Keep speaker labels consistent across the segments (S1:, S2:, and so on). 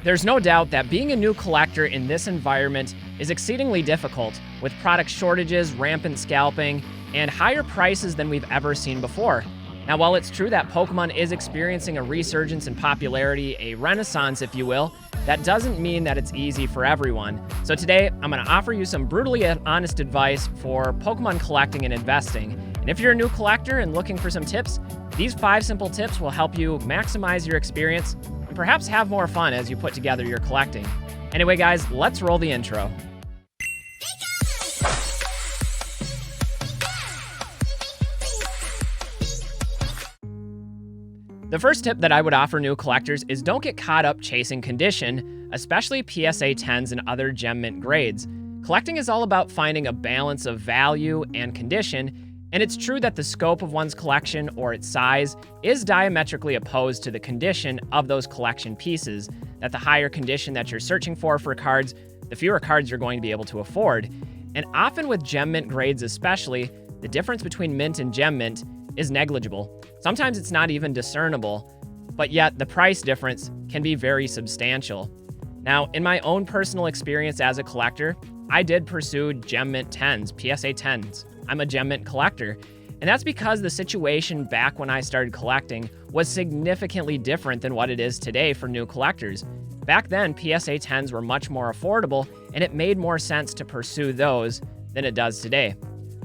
S1: There's no doubt that being a new collector in this environment is exceedingly difficult, with product shortages, rampant scalping, and higher prices than we've ever seen before. Now, while it's true that Pokemon is experiencing a resurgence in popularity, a renaissance, if you will, that doesn't mean that it's easy for everyone. So today, I'm going to offer you some brutally honest advice for Pokemon collecting and investing. And if you're a new collector and looking for some tips, these 5 simple tips will help you maximize your experience and perhaps have more fun as you put together your collecting. Anyway, guys, let's roll the intro. The first tip that I would offer new collectors is don't get caught up chasing condition, especially PSA 10s and other gem mint grades. Collecting is all about finding a balance of value and condition, and it's true that the scope of one's collection or its size is diametrically opposed to the condition of those collection pieces, that the higher condition that you're searching for cards, the fewer cards you're going to be able to afford. And often with gem mint grades especially, the difference between mint and gem mint is negligible. Sometimes it's not even discernible, but yet the price difference can be very substantial. Now, in my own personal experience as a collector, I did pursue gem mint 10s, PSA 10s. I'm a gem mint collector, and that's because the situation back when I started collecting was significantly different than what it is today for new collectors. Back then, PSA 10s were much more affordable, and it made more sense to pursue those than it does today.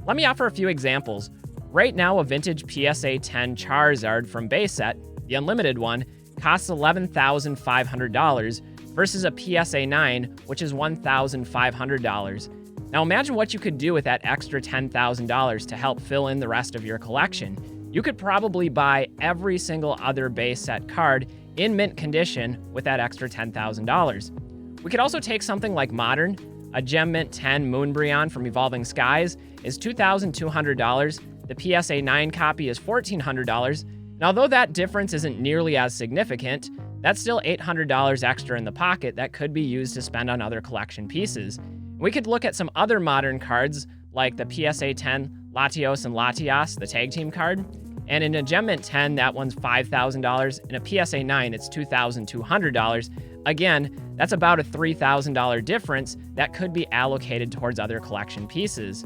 S1: Let me offer a few examples. Right now, a vintage PSA 10 Charizard from base set, the unlimited one, costs $11,500 versus a PSA 9, which is $1,500. Now imagine what you could do with that extra $10,000 to help fill in the rest of your collection. You could probably buy every single other base set card in mint condition with that extra $10,000. We could also take something like Modern. A Gem Mint 10 Moonbryon from Evolving Skies is $2,200. The PSA 9 copy is $1,400, and although that difference isn't nearly as significant, that's still $800 extra in the pocket that could be used to spend on other collection pieces. We could look at some other modern cards, like the PSA 10 Latios and Latias, the tag team card, and in a Gem Mint 10, that one's $5,000. In a PSA 9, it's $2,200. Again, that's about a $3,000 difference that could be allocated towards other collection pieces.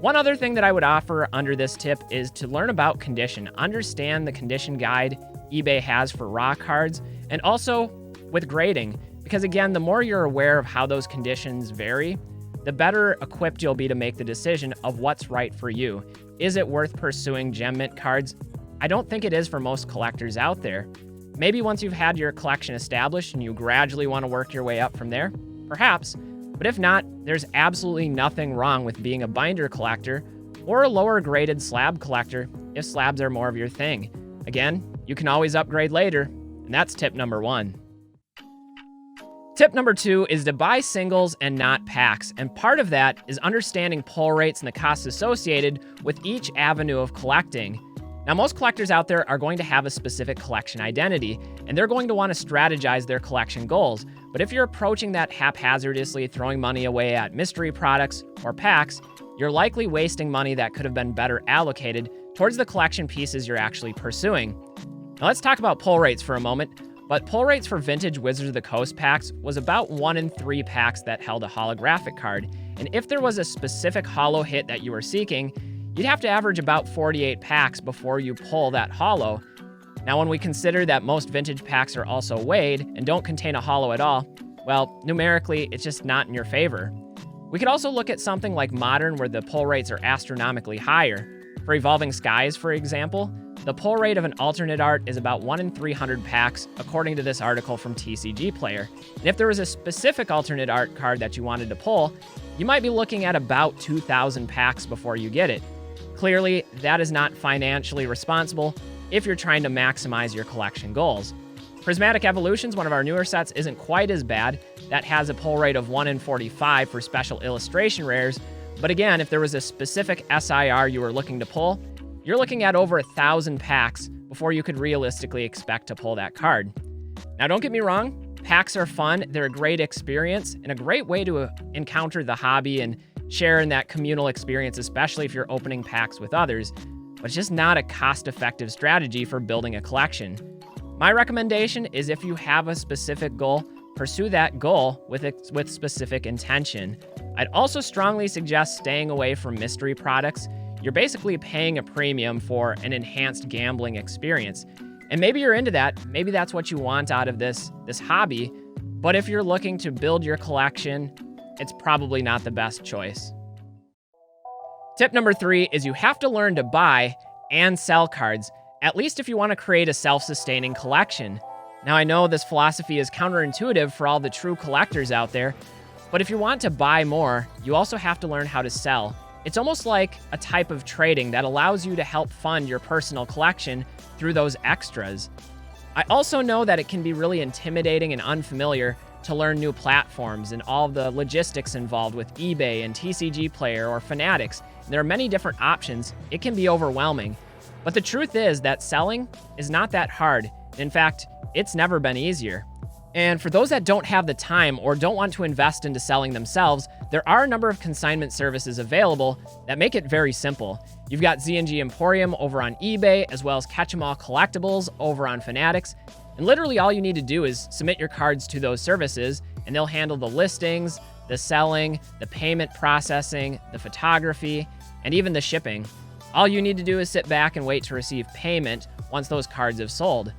S1: One other thing that I would offer under this tip is to learn about condition. Understand the condition guide eBay has for raw cards, and also with grading. Because again, the more you're aware of how those conditions vary, the better equipped you'll be to make the decision of what's right for you. Is it worth pursuing gem mint cards? I don't think it is for most collectors out there. Maybe once you've had your collection established and you gradually want to work your way up from there, perhaps. But if not, there's absolutely nothing wrong with being a binder collector or a lower graded slab collector if slabs are more of your thing. Again, you can always upgrade later, and that's tip number 1. Tip number 2 is to buy singles and not packs, and part of that is understanding pull rates and the costs associated with each avenue of collecting. Now, most collectors out there are going to have a specific collection identity, and they're going to want to strategize their collection goals. But if you're approaching that haphazardly, throwing money away at mystery products or packs, you're likely wasting money that could have been better allocated towards the collection pieces you're actually pursuing. Now, let's talk about pull rates for a moment. But pull rates for vintage Wizards of the Coast packs was about 1 in 3 packs that held a holographic card. And if there was a specific holo hit that you were seeking, you'd have to average about 48 packs before you pull that holo. Now, when we consider that most vintage packs are also weighed and don't contain a holo at all, well, numerically, it's just not in your favor. We could also look at something like Modern, where the pull rates are astronomically higher. For Evolving Skies, for example, the pull rate of an alternate art is about 1 in 300 packs, according to this article from TCG Player. And if there was a specific alternate art card that you wanted to pull, you might be looking at about 2,000 packs before you get it. Clearly, that is not financially responsible if you're trying to maximize your collection goals. Prismatic Evolutions, one of our newer sets, isn't quite as bad. That has a pull rate of 1 in 45 for special illustration rares. But again, if there was a specific SIR you were looking to pull, you're looking at over 1,000 packs before you could realistically expect to pull that card. Now, don't get me wrong, packs are fun, they're a great experience, and a great way to encounter the hobby and share in that communal experience, especially if you're opening packs with others, but it's just not a cost-effective strategy for building a collection. My recommendation is if you have a specific goal, pursue that goal with specific intention. I'd also strongly suggest staying away from mystery products. You're basically paying a premium for an enhanced gambling experience. And maybe you're into that. Maybe that's what you want out of this hobby. But if you're looking to build your collection, it's probably not the best choice. Tip number 3 is you have to learn to buy and sell cards, at least if you want to create a self-sustaining collection. Now, I know this philosophy is counterintuitive for all the true collectors out there, but if you want to buy more, you also have to learn how to sell. It's almost like a type of trading that allows you to help fund your personal collection through those extras. I also know that it can be really intimidating and unfamiliar to learn new platforms and all the logistics involved with eBay and TCG Player or Fanatics. There are many different options. It can be overwhelming. But the truth is that selling is not that hard. In fact, it's never been easier. And for those that don't have the time or don't want to invest into selling themselves, there are a number of consignment services available that make it very simple. You've got Z&G Emporium over on eBay, as well as Catch 'em All Collectibles over on Fanatics. And literally all you need to do is submit your cards to those services, and they'll handle the listings, the selling, the payment processing, the photography, and even the shipping. All you need to do is sit back and wait to receive payment once those cards have sold.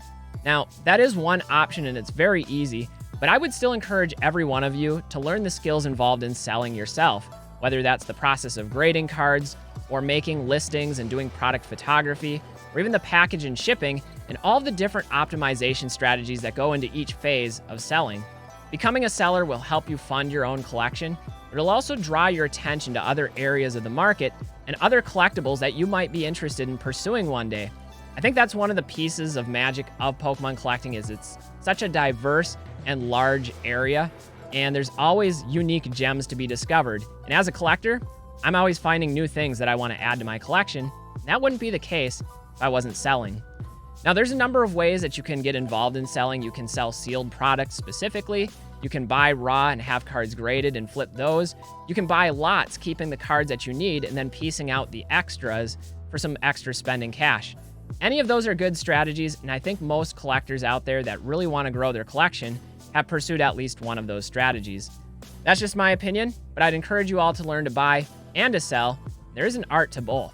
S1: Now, that is one option and it's very easy, but I would still encourage every one of you to learn the skills involved in selling yourself, whether that's the process of grading cards or making listings and doing product photography, or even the package and shipping, and all of the different optimization strategies that go into each phase of selling. Becoming a seller will help you fund your own collection. It'll also draw your attention to other areas of the market and other collectibles that you might be interested in pursuing one day. I think that's one of the pieces of magic of Pokemon collecting is it's such a diverse and large area, and there's always unique gems to be discovered. And as a collector, I'm always finding new things that I want to add to my collection. That wouldn't be the case if I wasn't selling. Now, there's a number of ways that you can get involved in selling. You can sell sealed products specifically. You can buy raw and have cards graded and flip those. You can buy lots, keeping the cards that you need and then piecing out the extras for some extra spending cash. Any of those are good strategies, and I think most collectors out there that really want to grow their collection have pursued at least one of those strategies. That's just my opinion, but I'd encourage you all to learn to buy and to sell. There is an art to both.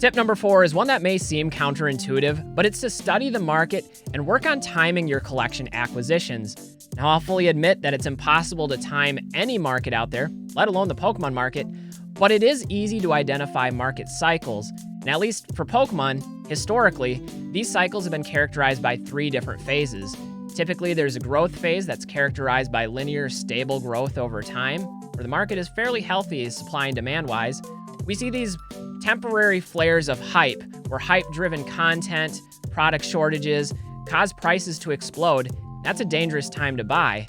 S1: Tip number 4 is one that may seem counterintuitive, but it's to study the market and work on timing your collection acquisitions. Now, I'll fully admit that it's impossible to time any market out there, let alone the Pokemon market, but it is easy to identify market cycles. And at least for Pokemon, historically, these cycles have been characterized by 3 different phases. Typically, there's a growth phase that's characterized by linear, stable growth over time, where the market is fairly healthy supply and demand-wise. We see these temporary flares of hype, where hype-driven content, product shortages, cause prices to explode. That's a dangerous time to buy.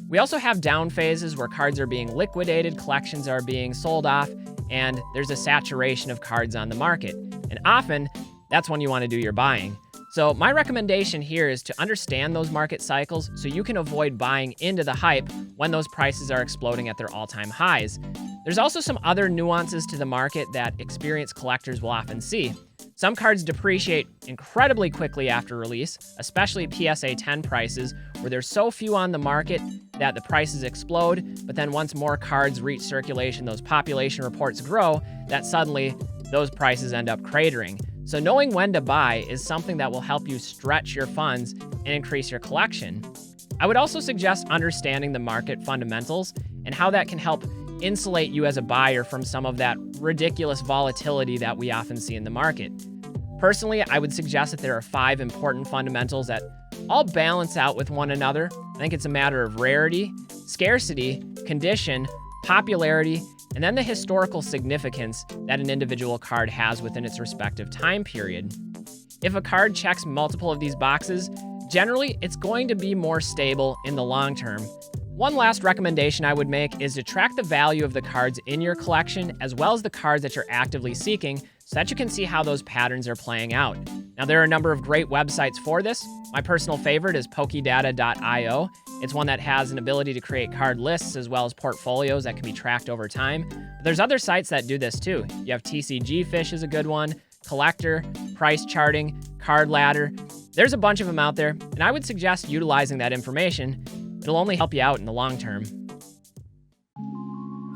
S1: We also have down phases where cards are being liquidated, collections are being sold off, and there's a saturation of cards on the market. And often, that's when you want to do your buying. So my recommendation here is to understand those market cycles so you can avoid buying into the hype when those prices are exploding at their all-time highs. There's also some other nuances to the market that experienced collectors will often see. Some cards depreciate incredibly quickly after release, especially PSA 10 prices, where there's so few on the market that the prices explode, but then once more cards reach circulation, those population reports grow, that suddenly those prices end up cratering. So knowing when to buy is something that will help you stretch your funds and increase your collection. I would also suggest understanding the market fundamentals and how that can help insulate you as a buyer from some of that ridiculous volatility that we often see in the market. Personally, I would suggest that there are 5 important fundamentals that all balance out with one another. I think it's a matter of rarity, scarcity, condition, popularity, and then the historical significance that an individual card has within its respective time period. If a card checks multiple of these boxes, generally it's going to be more stable in the long term. One last recommendation I would make is to track the value of the cards in your collection as well as the cards that you're actively seeking so that you can see how those patterns are playing out. Now, there are a number of great websites for this. My personal favorite is pokedata.io. It's one that has an ability to create card lists as well as portfolios that can be tracked over time. But there's other sites that do this too. You have TCG Fish is a good one, Collector, Price Charting, Card Ladder. There's a bunch of them out there, and I would suggest utilizing that information. It'll only help you out in the long term.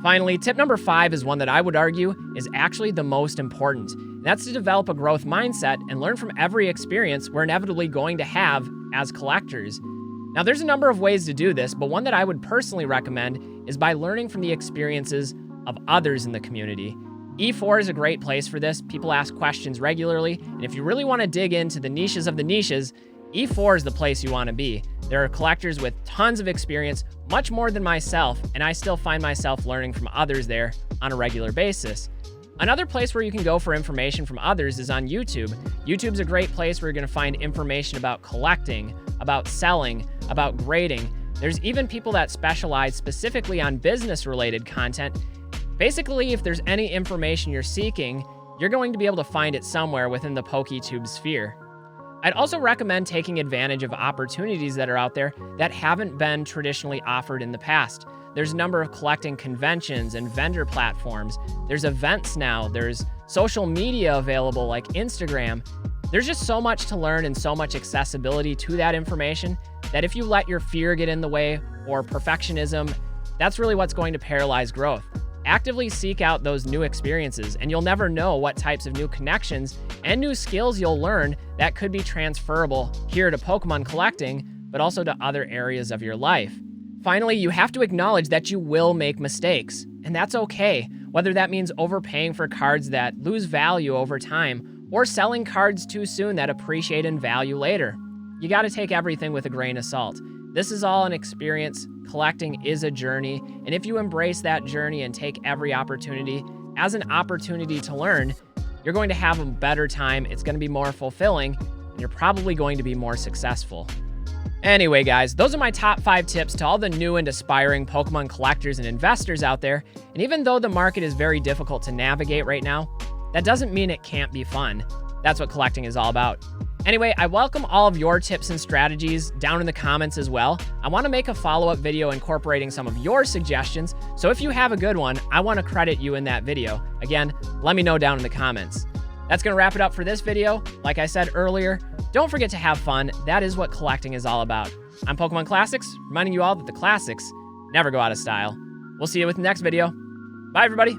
S1: Finally, tip number 5 is one that I would argue is actually the most important, and that's to develop a growth mindset and learn from every experience we're inevitably going to have as collectors. Now, there's a number of ways to do this, but one that I would personally recommend is by learning from the experiences of others in the community. E4 is a great place for this. People ask questions regularly, and if you really want to dig into the niches of the niches, E4 is the place you want to be. There are collectors with tons of experience, much more than myself, and I still find myself learning from others there on a regular basis. Another place where you can go for information from others is on YouTube. YouTube's a great place where you're going to find information about collecting, about selling, about grading. There's even people that specialize specifically on business-related content. Basically, if there's any information you're seeking, you're going to be able to find it somewhere within the PokeTube sphere. I'd also recommend taking advantage of opportunities that are out there that haven't been traditionally offered in the past. There's a number of collecting conventions and vendor platforms. There's events now. There's social media available like Instagram. There's just so much to learn and so much accessibility to that information that if you let your fear get in the way or perfectionism, that's really what's going to paralyze growth. Actively seek out those new experiences, and you'll never know what types of new connections and new skills you'll learn that could be transferable here to Pokemon collecting, but also to other areas of your life. Finally, you have to acknowledge that you will make mistakes, and that's okay, whether that means overpaying for cards that lose value over time or selling cards too soon that appreciate in value later. You got to take everything with a grain of salt. This is all an experience. Collecting is a journey, and if you embrace that journey and take every opportunity as an opportunity to learn, you're going to have a better time, it's going to be more fulfilling, and you're probably going to be more successful. Anyway, guys, those are my top 5 tips to all the new and aspiring Pokemon collectors and investors out there, and even though the market is very difficult to navigate right now, that doesn't mean it can't be fun. That's what collecting is all about. Anyway, I welcome all of your tips and strategies down in the comments as well. I want to make a follow-up video incorporating some of your suggestions, so if you have a good one, I want to credit you in that video. Again, let me know down in the comments. That's going to wrap it up for this video. Like I said earlier, don't forget to have fun. That is what collecting is all about. I'm Pokemon Classics, reminding you all that the classics never go out of style. We'll see you with the next video. Bye, everybody.